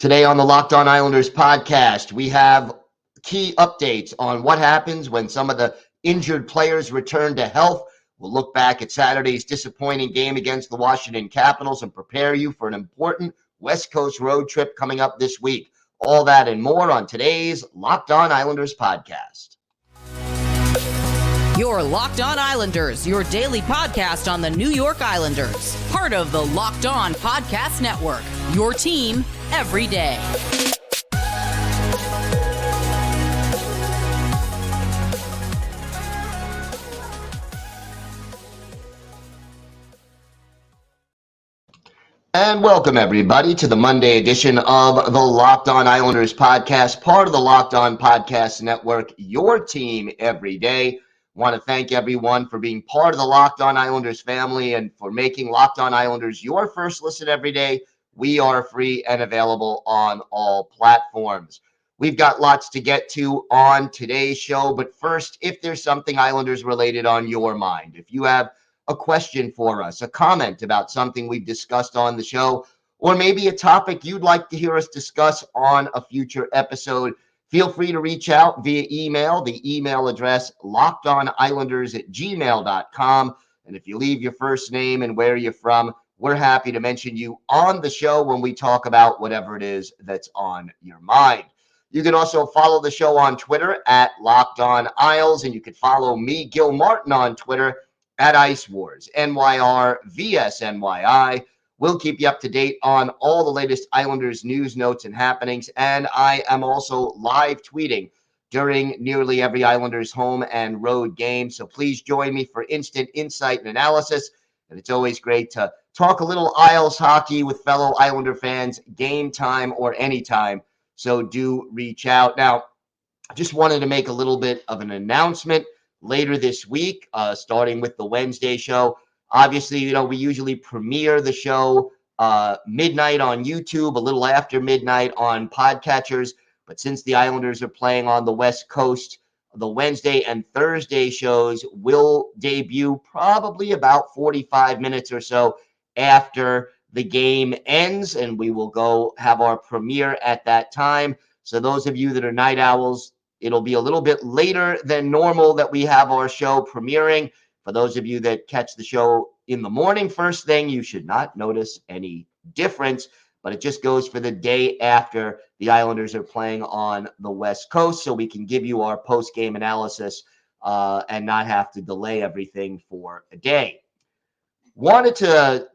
Today on the Locked On Islanders podcast, we have key updates on what happens when some of the injured players return to health. We'll look back at Saturday's disappointing game against the Washington Capitals and prepare you for an important West Coast road trip coming up this week. All that and more on today's Locked On Islanders podcast. Your Locked On Islanders, your daily podcast on the New York Islanders. Part of the Locked On Podcast Network, your team every day. And welcome, everybody, to the Monday edition of the Locked On Islanders podcast, part of the Locked On Podcast Network, your team every day. Want to thank everyone for being part of the Locked On Islanders family and for making Locked On Islanders your first listen every day. We are free and available on all platforms. We've got lots to get to on today's show, but first, if there's something Islanders related on your mind, if you have a question for us, a comment about something we've discussed on the show, or maybe a topic you'd like to hear us discuss on a future episode, feel free to reach out via email. The email address, lockedonislanders@gmail.com. And if you leave your first name and where you're from, we're happy to mention you on the show when we talk about whatever it is that's on your mind. You can also follow the show on Twitter at Locked On Isles, and you can follow me, Gil Martin, on Twitter at Ice Wars, NYR, VSNYI. We'll keep you up to date on all the latest Islanders news, notes, and happenings. And I am also live tweeting during nearly every Islanders home and road game. So please join me for instant insight and analysis. And it's always great to talk a little Isles hockey with fellow Islander fans, game time or anytime. So do reach out. Now, I just wanted to make a little bit of an announcement later this week, starting with the Wednesday show. Obviously, we usually premiere the show midnight on YouTube, a little after midnight on podcatchers. But since the Islanders are playing on the West Coast, the Wednesday and Thursday shows will debut probably about 45 minutes or so after the game ends, and we will go have our premiere at that time. So those of you that are night owls, it'll be a little bit later than normal that we have our show premiering. For those of you that catch the show in the morning first thing, you should not notice any difference, but it just goes for the day after the Islanders are playing on the West Coast, so we can give you our post-game analysis and not have to delay everything for a day. Wanted to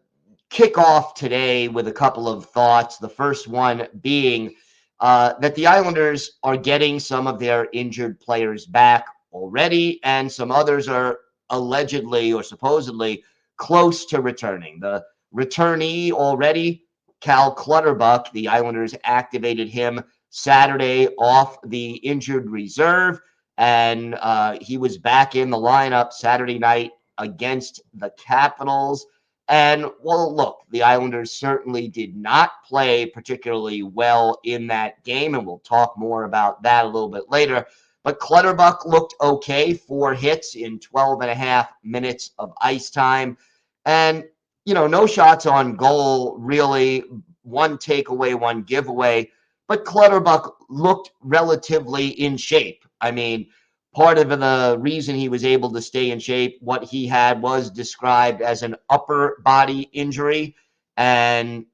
kick off today with a couple of thoughts. The first one being that the Islanders are getting some of their injured players back already, and some others are allegedly or supposedly close to returning. The returnee already, Cal Clutterbuck, the Islanders activated him Saturday off the injured reserve, and he was back in the lineup Saturday night against the Capitals. And, well, look, the Islanders certainly did not play particularly well in that game, and we'll talk more about that a little bit later. But Clutterbuck looked okay, 4 hits in 12 and a half minutes of ice time. And, no shots on goal, really, 1 takeaway, 1 giveaway. But Clutterbuck looked relatively in shape. I mean, part of the reason he was able to stay in shape, what he had was described as an upper body injury. And,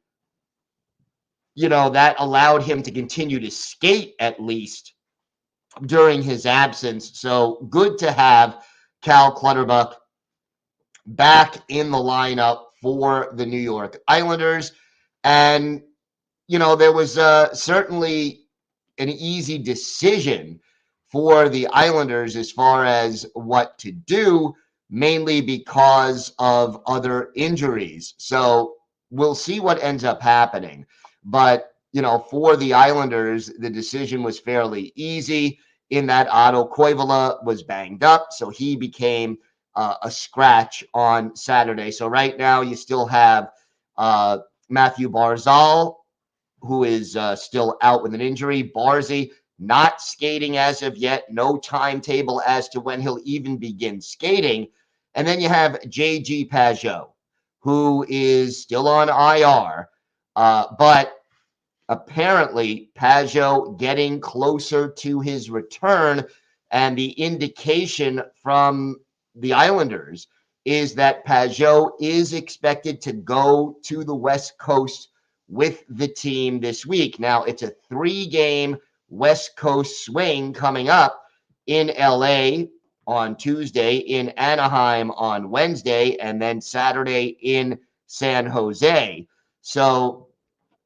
that allowed him to continue to skate at least during his absence. So good to have Cal Clutterbuck back in the lineup for the New York Islanders. And, there was certainly an easy decision for the Islanders as far as what to do, mainly because of other injuries. So we'll see what ends up happening. But, for the Islanders, the decision was fairly easy in that Otto Koivula was banged up, so he became a scratch on Saturday. So right now you still have Mathew Barzal, who is still out with an injury. Barzy not skating as of yet, no timetable as to when he'll even begin skating. And then you have J.G. Pageau, who is still on IR, but apparently Pageau getting closer to his return, and the indication from the Islanders is that Pageau is expected to go to the West Coast with the team this week. Now, it's a 3-game West Coast swing coming up in LA on Tuesday, in Anaheim on Wednesday, and then Saturday in San Jose. So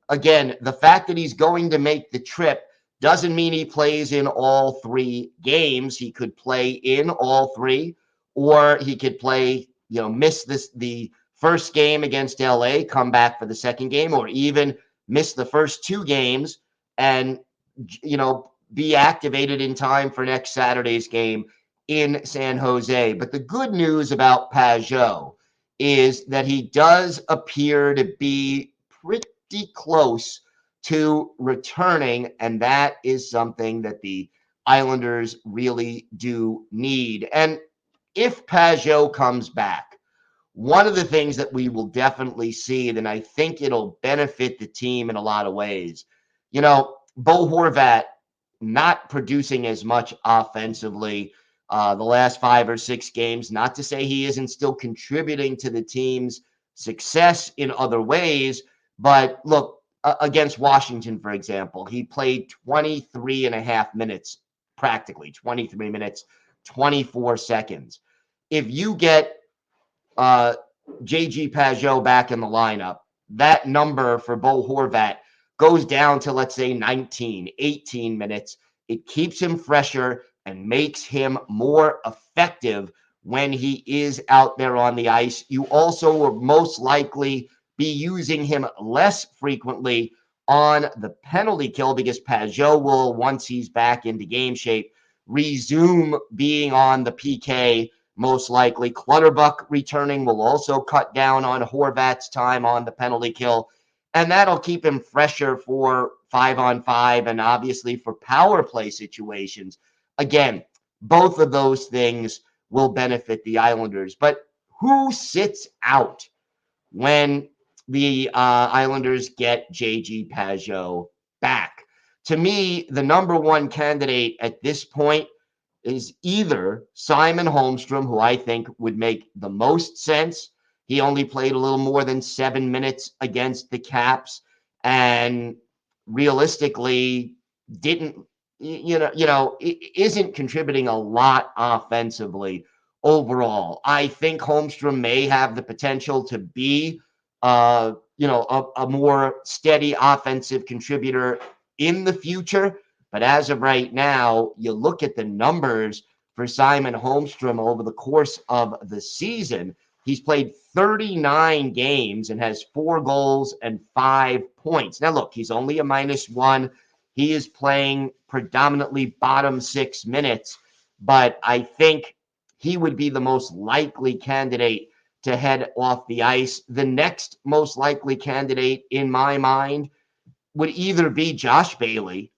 again, the fact that he's going to make the trip doesn't mean he plays in all 3 games. He could play in all 3, or he could play, miss the first game against LA, come back for the second game, or even miss the first 2 games and, be activated in time for next Saturday's game in San Jose. But the good news about Pageau is that he does appear to be pretty close to returning, and that is something that the Islanders really do need. And if Pageau comes back, one of the things that we will definitely see, and I think it'll benefit the team in a lot of ways, Bo Horvat not producing as much offensively the last 5 or 6 games, not to say he isn't still contributing to the team's success in other ways, but look, against Washington, for example, he played 23 and a half minutes, practically 23 minutes, 24 seconds. If you get uh, J.G. Pageau back in the lineup, that number for Bo Horvat goes down to, let's say, 19, 18 minutes. It keeps him fresher and makes him more effective when he is out there on the ice. You also will most likely be using him less frequently on the penalty kill because Pageau will, once he's back into game shape, resume being on the PK most likely. Clutterbuck returning will also cut down on Horvat's time on the penalty kill, and that'll keep him fresher for 5-on-5 and obviously for power play situations. Again, both of those things will benefit the Islanders. But who sits out when the Islanders get J.G. Pageau back? To me, the number one candidate at this point is either Simon Holmstrom, who I think would make the most sense. He only played a little more than 7 minutes against the Caps, and realistically didn't, isn't contributing a lot offensively overall. I think Holmstrom may have the potential to be, a more steady offensive contributor in the future. But as of right now, you look at the numbers for Simon Holmstrom over the course of the season. He's played 39 games and has 4 goals and 5 points. Now, look, he's only a -1. He is playing predominantly bottom 6 minutes, but I think he would be the most likely candidate to head off the ice. The next most likely candidate in my mind would either be Josh Bailey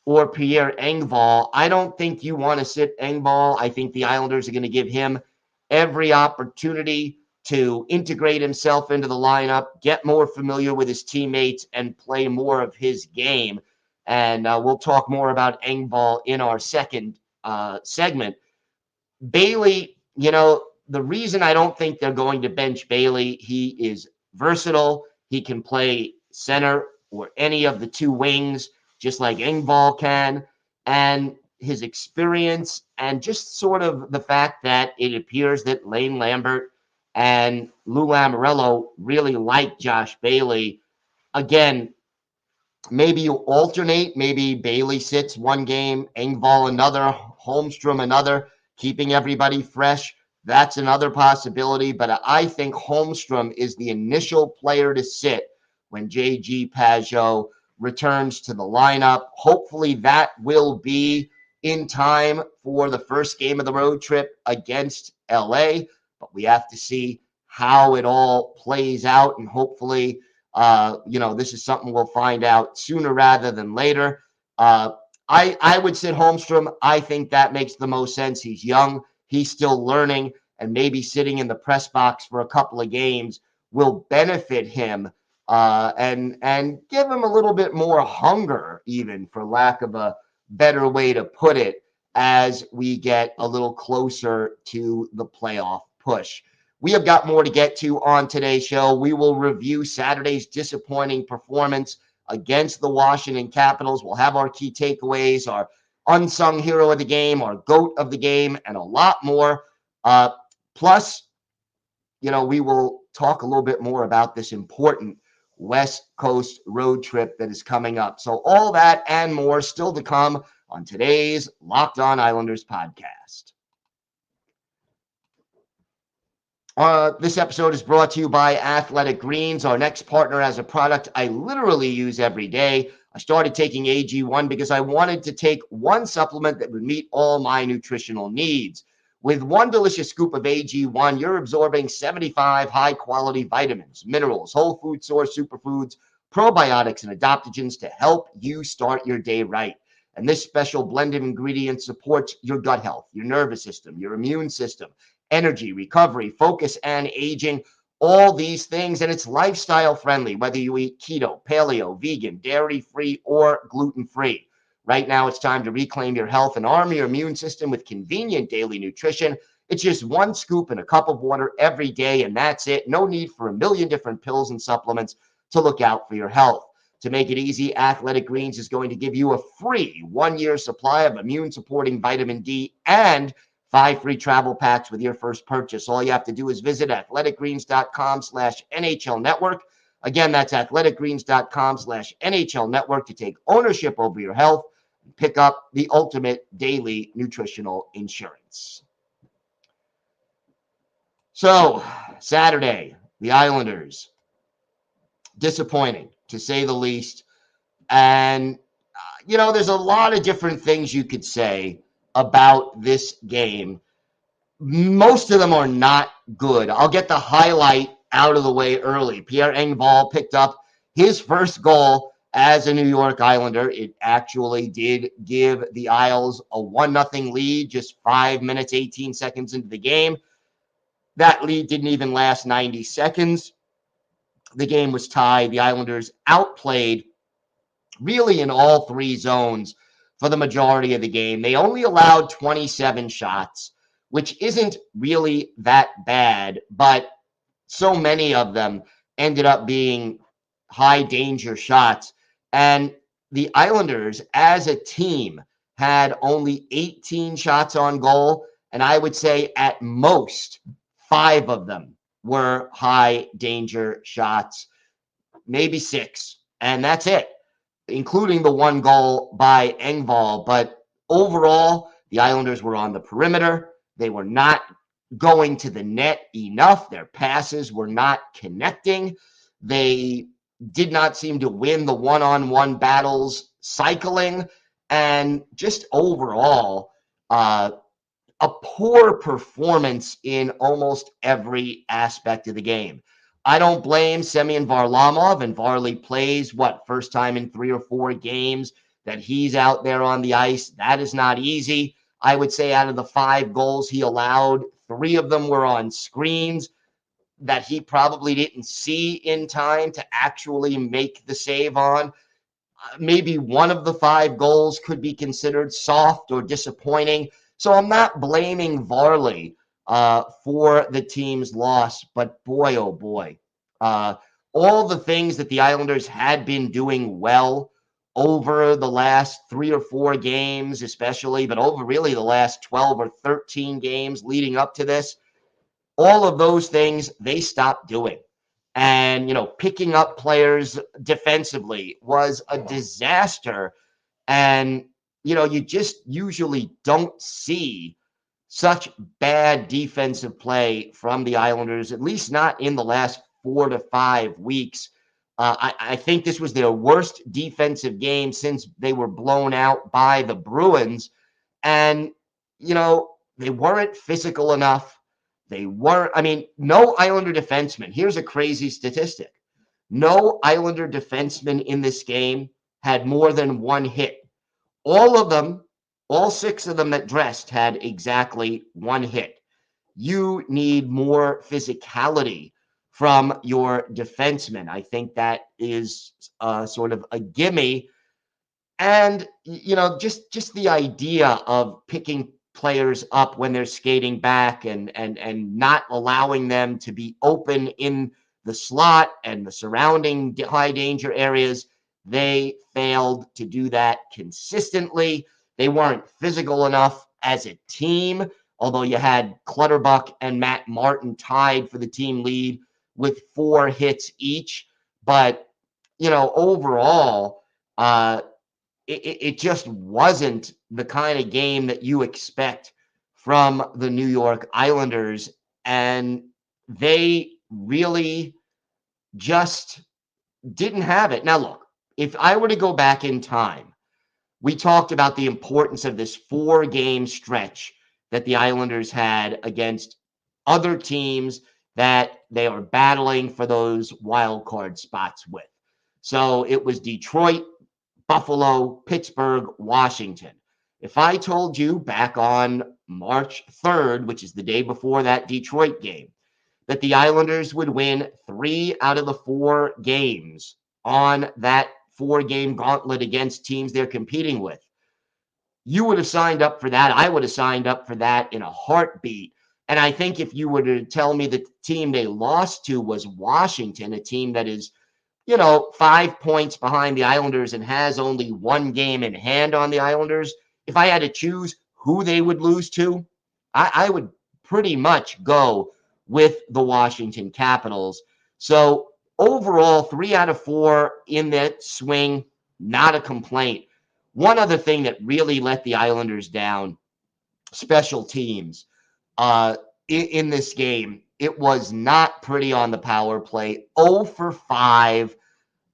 or Pierre Engvall. I don't think you want to sit Engvall. I think the Islanders are going to give him every opportunity to integrate himself into the lineup, get more familiar with his teammates, and play more of his game. And we'll talk more about Engvall in our second segment. Bailey, the reason I don't think they're going to bench Bailey, he is versatile. He can play center or any of the 2 wings, just like Engvall can. And his experience and just sort of the fact that it appears that Lane Lambert and Lou Lamoriello really like Josh Bailey. Again, maybe you alternate. Maybe Bailey sits 1 game, Engvall another, Holmstrom another, keeping everybody fresh. That's another possibility. But I think Holmstrom is the initial player to sit when J.G. Pageau returns to the lineup. Hopefully that will be in time for the first game of the road trip against LA. But we have to see how it all plays out, and hopefully this is something we'll find out sooner rather than later. I would sit Holmstrom. I think that makes the most sense. He's young. He's still learning, and maybe sitting in the press box for a couple of games will benefit him and give them a little bit more hunger, even for lack of a better way to put it, as we get a little closer to the playoff push. We have got more to get to on today's show. We will review Saturday's disappointing performance against the Washington Capitals. We'll have our key takeaways, our unsung hero of the game, our GOAT of the game, and a lot more. Plus, we will talk a little bit more about this important West Coast road trip that is coming up. So all that and more still to come on today's Locked On Islanders podcast. This episode is brought to you by Athletic Greens. Our next partner has a product I literally use every day. I started taking AG1 because I wanted to take one supplement that would meet all my nutritional needs. With one delicious scoop of AG1, you're absorbing 75 high-quality vitamins, minerals, whole food source superfoods, probiotics, and adaptogens to help you start your day right. And this special blend of ingredients supports your gut health, your nervous system, your immune system, energy, recovery, focus, and aging, all these things. And it's lifestyle friendly, whether you eat keto, paleo, vegan, dairy-free, or gluten-free. Right now, it's time to reclaim your health and arm your immune system with convenient daily nutrition. It's just one scoop in a cup of water every day, and that's it. No need for a million different pills and supplements to look out for your health. To make it easy, Athletic Greens is going to give you a free 1-year supply of immune-supporting vitamin D and 5 free travel packs with your first purchase. All you have to do is visit athleticgreens.com/NHL Network. Again, that's athleticgreens.com/NHL Network to take ownership over your health and pick up the ultimate daily nutritional insurance. So, Saturday, the Islanders, disappointing to say the least. And, there's a lot of different things you could say about this game. Most of them are not good. I'll get the highlight out of the way early. Pierre Engvall picked up his first goal as a New York Islander. It actually did give the Isles a 1-0 lead just 5 minutes, 18 seconds into the game. That lead didn't even last 90 seconds. The game was tied. The Islanders outplayed really in all three zones for the majority of the game. They only allowed 27 shots, which isn't really that bad, but so many of them ended up being high danger shots. And the Islanders, as a team, had only 18 shots on goal, and I would say at most 5 of them were high danger shots, maybe 6, and that's it, including the 1 goal by Engvall. But overall, the Islanders were on the perimeter. They were not going to the net enough. Their passes were not connecting. They did not seem to win the one-on-one battles cycling. And just overall, a poor performance in almost every aspect of the game. I don't blame Semyon Varlamov, and Varley plays, first time in 3 or 4 games that he's out there on the ice. That is not easy. I would say out of the 5 goals he allowed, 3 of them were on screens that he probably didn't see in time to actually make the save on. Maybe 1 of the 5 goals could be considered soft or disappointing. So I'm not blaming Varley for the team's loss, but boy, oh boy, all the things that the Islanders had been doing well over the last 3 or 4 games, especially, but over really the last 12 or 13 games leading up to this, all of those things they stopped doing. And, picking up players defensively was a disaster. And, you just usually don't see such bad defensive play from the Islanders, at least not in the last 4 to 5 weeks. I think this was their worst defensive game since they were blown out by the Bruins. And, they weren't physical enough. No Islander defenseman. Here's a crazy statistic. No Islander defenseman in this game had more than 1 hit. All of them, all 6 of them that dressed had exactly 1 hit. You need more physicality from your defensemen. I think that is sort of a gimme. And just the idea of picking players up when they're skating back and not allowing them to be open in the slot and the surrounding high danger areas. They failed to do that consistently. They weren't physical enough as a team, although you had Clutterbuck and Matt Martin tied for the team lead with 4 hits each. But, overall, it just wasn't the kind of game that you expect from the New York Islanders. And they really just didn't have it. Now, look, if I were to go back in time, we talked about the importance of this 4-game stretch that the Islanders had against other teams that they are battling for those wild card spots with. So it was Detroit, Buffalo, Pittsburgh, Washington. If I told you back on March 3rd, which is the day before that Detroit game, that the Islanders would win 3 out of the 4 games on that 4-game gauntlet against teams they're competing with, you would have signed up for that. I would have signed up for that in a heartbeat. And I think if you were to tell me the team they lost to was Washington, a team that is 5 points behind the Islanders and has only 1 game in hand on the Islanders, if I had to choose who they would lose to, I would pretty much go with the Washington Capitals. So overall, 3 out of 4 in that swing, not a complaint. One other thing that really let the Islanders down, special teams. In this game, it was not pretty on the power play. 0 for 5.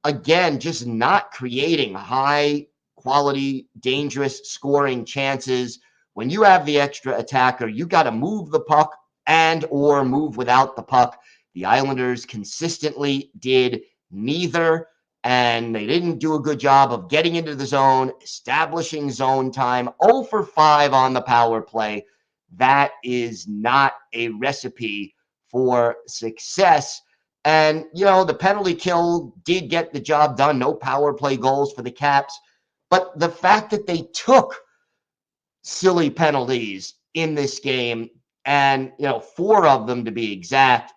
Again, just not creating high quality, dangerous scoring chances. When you have the extra attacker, you got to move the puck and or move without the puck. The Islanders consistently did neither, and they didn't do a good job of getting into the zone, establishing zone time. 0 for 5 on the power play. That is not a recipe for success. And, the penalty kill did get the job done. No power play goals for the Caps. But the fact that they took silly penalties in this game, and, 4 of them to be exact,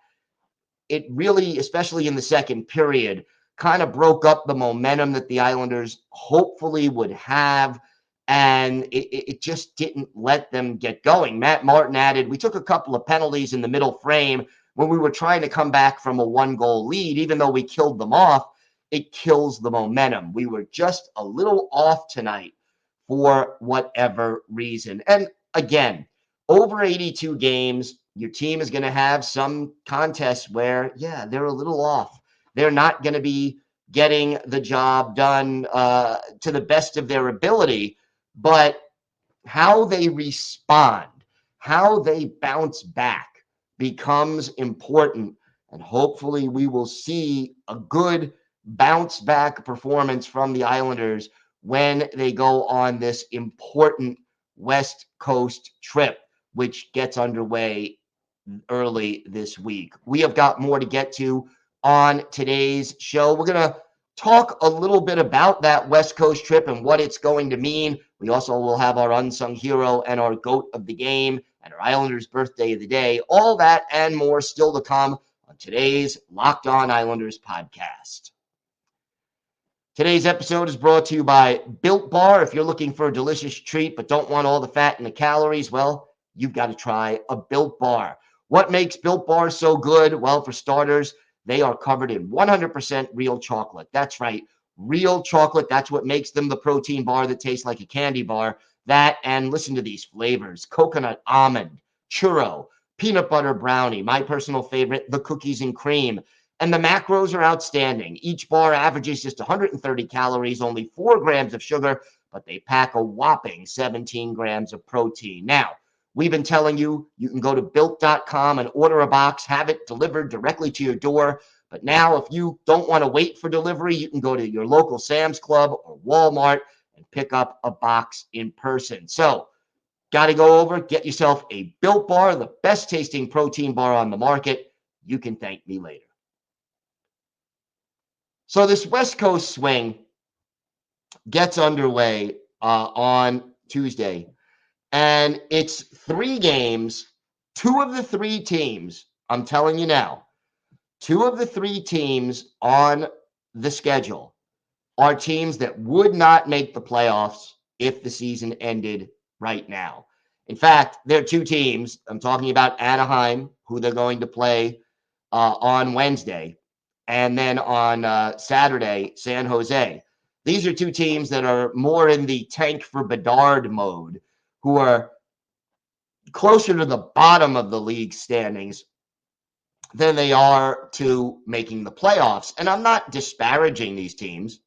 it really, especially in the second period, kind of broke up the momentum that the Islanders hopefully would have. And it just didn't let them get going. Matt Martin added, we took a couple of penalties in the middle frame when we were trying to come back from a 1-goal lead. Even though we killed them off, it kills the momentum. We were just a little off tonight for whatever reason. And again, over 82 games, your team is going to have some contests where, they're a little off. They're not going to be getting the job done to the best of their ability. But how they respond, how they bounce back becomes important. And hopefully we will see a good bounce back performance from the Islanders when they go on this important West Coast trip, which gets underway early this week. We have got more to get to on today's show. We're going to talk a little bit about that West Coast trip and what it's going to mean. We also will have our unsung hero and our GOAT of the game and our Islanders birthday of the day. All that and more still to come on today's Locked On Islanders podcast. Today's episode is brought to you by Built Bar. If you're looking for a delicious treat but don't want all the fat and the calories, well, you've got to try a Built Bar. What makes Built Bar so good? Well, for starters, they are covered in 100% real chocolate. That's right, real chocolate. That's what makes them the protein bar that tastes like a candy bar. That, and listen to these flavors: coconut almond, churro, peanut butter brownie, my personal favorite, the cookies and cream. And the macros are outstanding. Each bar averages just 130 calories, only 4 grams of sugar, but they pack a whopping 17 grams of protein. Now, we've been telling you, you can go to built.com and order a box, have it delivered directly to your door. But now, if you don't want to wait for delivery, you can go to your local Sam's Club or Walmart and pick up a box in person. So, got to go over, get yourself a Built Bar, the best tasting protein bar on the market. You can thank me later. So this West Coast swing gets underway on Tuesday, and it's 3 games. Two of the 3 teams, I'm telling you now, 2 of the 3 teams on the schedule are teams that would not make the playoffs if the season ended right now. In fact, there are 2 teams. I'm talking about Anaheim, who they're going to play on Wednesday, and then on Saturday, San Jose. These are 2 teams that are more in the tank for Bedard mode, who are closer to the bottom of the league standings than they are to making the playoffs. And I'm not disparaging these teams.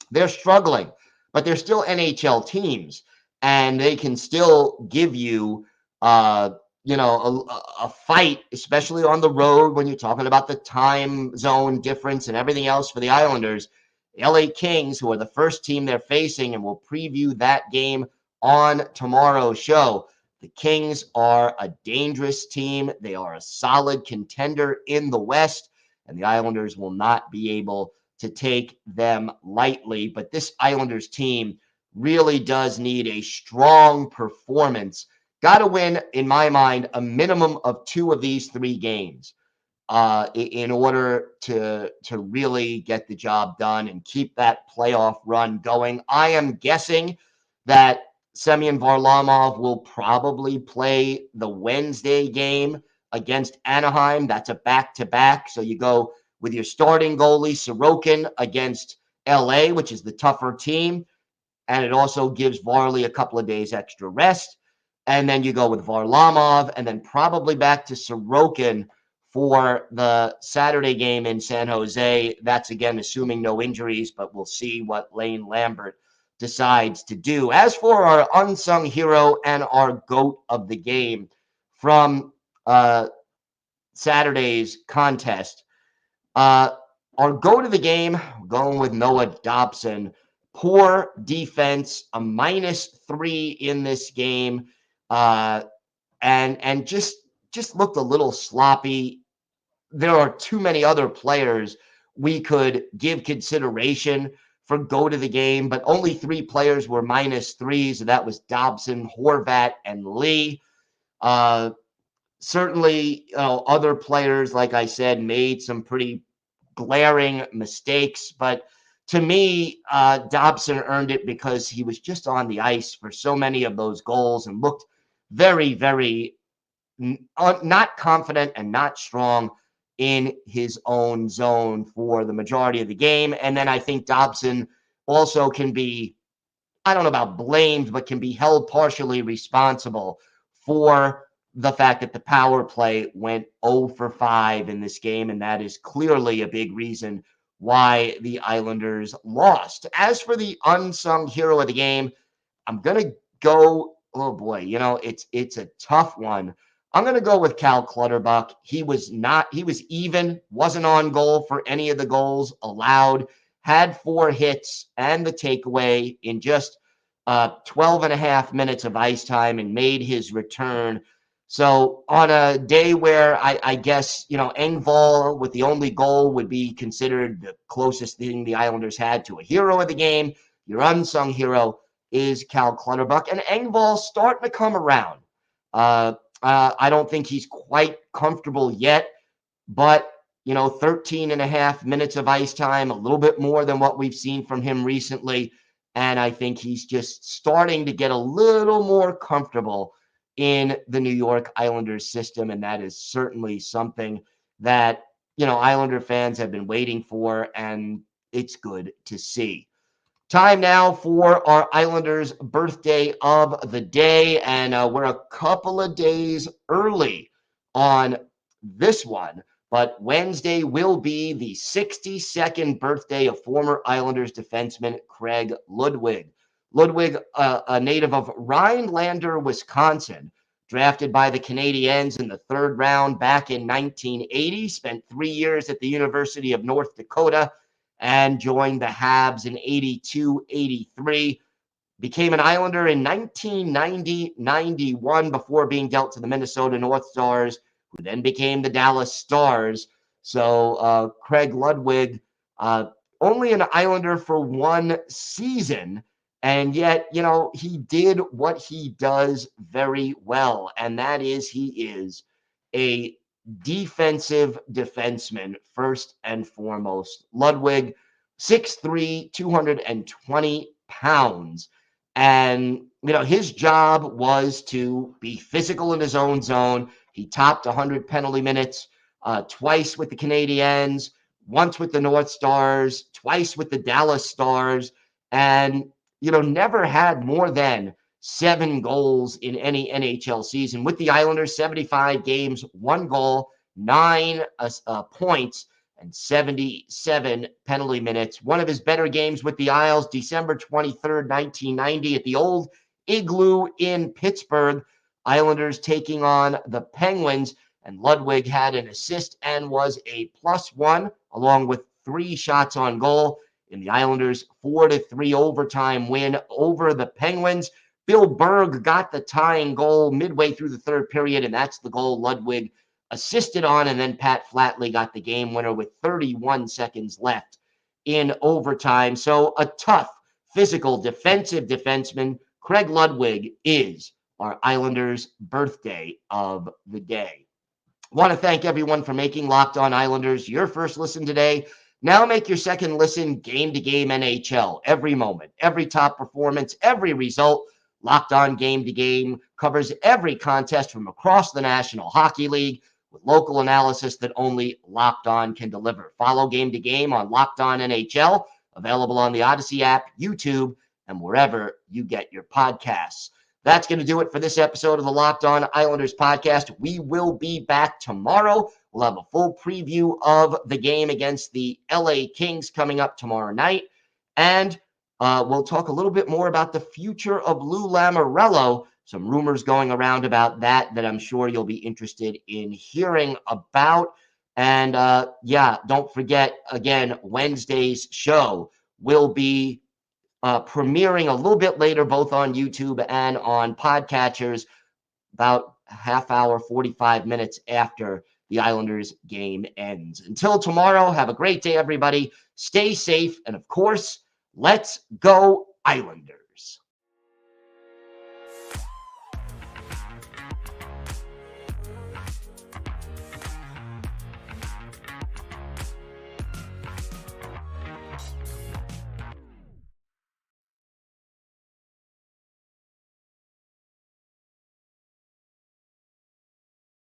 They're struggling, but they're still NHL teams, and they can still give you, uh, a fight, especially on the road when you're talking about the time zone difference and everything else for the Islanders. The LA Kings, who are the first team they're facing, and we'll preview that game on tomorrow's show. The Kings are a dangerous team. They are a solid contender in the West, and the Islanders will not be able to take them lightly. But this Islanders team really does need a strong performance. Got to win, in my mind, a minimum of 2 of these 3 games in order to really get the job done and keep that playoff run going. I am guessing that Semyon Varlamov will probably play the Wednesday game against Anaheim. That's a back-to-back. So you go with your starting goalie, Sorokin, against LA, which is the tougher team. And it also gives Varley a couple of days extra rest. And then you go with Varlamov and then probably back to Sorokin for the Saturday game in San Jose. That's, again, assuming no injuries, but we'll see what Lane Lambert decides to do. As for our unsung hero and our GOAT of the game from Saturday's contest, our GOAT of the game, going with Noah Dobson. Poor defense, a -3 in this game, and just looked a little sloppy. There are too many other players we could give consideration for GOAT of the game, but only 3 players were -3s. So that was Dobson, Horvat, and Lee. Certainly, other players, like I said, made some pretty glaring mistakes, but to me, Dobson earned it because he was just on the ice for so many of those goals and looked very, very not confident and not strong in his own zone for the majority of the game. And then I think Dobson also can be, I don't know about blamed, but can be held partially responsible for the fact that the power play went 0 for 5 in this game. And that is clearly a big reason why the Islanders lost. As for the unsung hero of the game, I'm going to go, oh boy, it's a tough one. I'm going to go with Cal Clutterbuck. He was even, wasn't on goal for any of the goals allowed, had 4 hits and the takeaway in just 12 and a half minutes of ice time and made his return. So on a day where I guess, Engvall with the only goal would be considered the closest thing the Islanders had to a hero of the game, your unsung hero is Cal Clutterbuck. And Engvall's starting to come around. I don't think he's quite comfortable yet, but 13 and a half minutes of ice time, a little bit more than what we've seen from him recently. And I think he's just starting to get a little more comfortable in the New York Islanders system. And that is certainly something that, Islander fans have been waiting for, and it's good to see. Time now for our Islanders birthday of the day, and we're a couple of days early on this one, but Wednesday will be the 62nd birthday of former Islanders defenseman Craig Ludwig. Ludwig, a native of Rhinelander, Wisconsin, drafted by the Canadiens in the 3rd round back in 1980, spent 3 years at the University of North Dakota, and joined the Habs in 82-83. Became an Islander in 1990-91 before being dealt to the Minnesota North Stars, who then became the Dallas Stars. So Craig Ludwig only an Islander for one season. And yet, he did what he does very well. And that is he is a defensive defenseman, first and foremost. Ludwig, 6'3", 220 pounds. And, his job was to be physical in his own zone. He topped 100 penalty minutes twice with the Canadiens, once with the North Stars, twice with the Dallas Stars, and, never had more than 7 goals in any NHL season. With the Islanders, 75 games, 1 goal, 9 points, and 77 penalty minutes. One of his better games with the Isles, December 23rd, 1990, at the old Igloo in Pittsburgh. Islanders taking on the Penguins, and Ludwig had an assist and was a +1, along with 3 shots on goal in the Islanders' 4-3 overtime win over the Penguins. Bill Berg got the tying goal midway through the third period, and that's the goal Ludwig assisted on, and then Pat Flatley got the game winner with 31 seconds left in overtime. So a tough, physical, defensive defenseman, Craig Ludwig, is our Islanders' birthday of the day. Want to thank everyone for making Locked On Islanders your first listen today. Now make your second listen Game to Game NHL. Every moment, every top performance, every result. Locked On Game to Game covers every contest from across the National Hockey League with local analysis that only Locked On can deliver. Follow Game to Game on Locked On NHL, available on the Odyssey app, YouTube, and wherever you get your podcasts. That's going to do it for this episode of the Locked On Islanders podcast. We will be back tomorrow. We'll have a full preview of the game against the LA Kings coming up tomorrow night. And we'll talk a little bit more about the future of Lou Lamoriello. Some rumors going around about that I'm sure you'll be interested in hearing about. And don't forget, again, Wednesday's show will be premiering a little bit later, both on YouTube and on podcatchers, about a half hour, 45 minutes after the Islanders game ends. Until tomorrow, have a great day, everybody. Stay safe. And of course, let's go Islanders.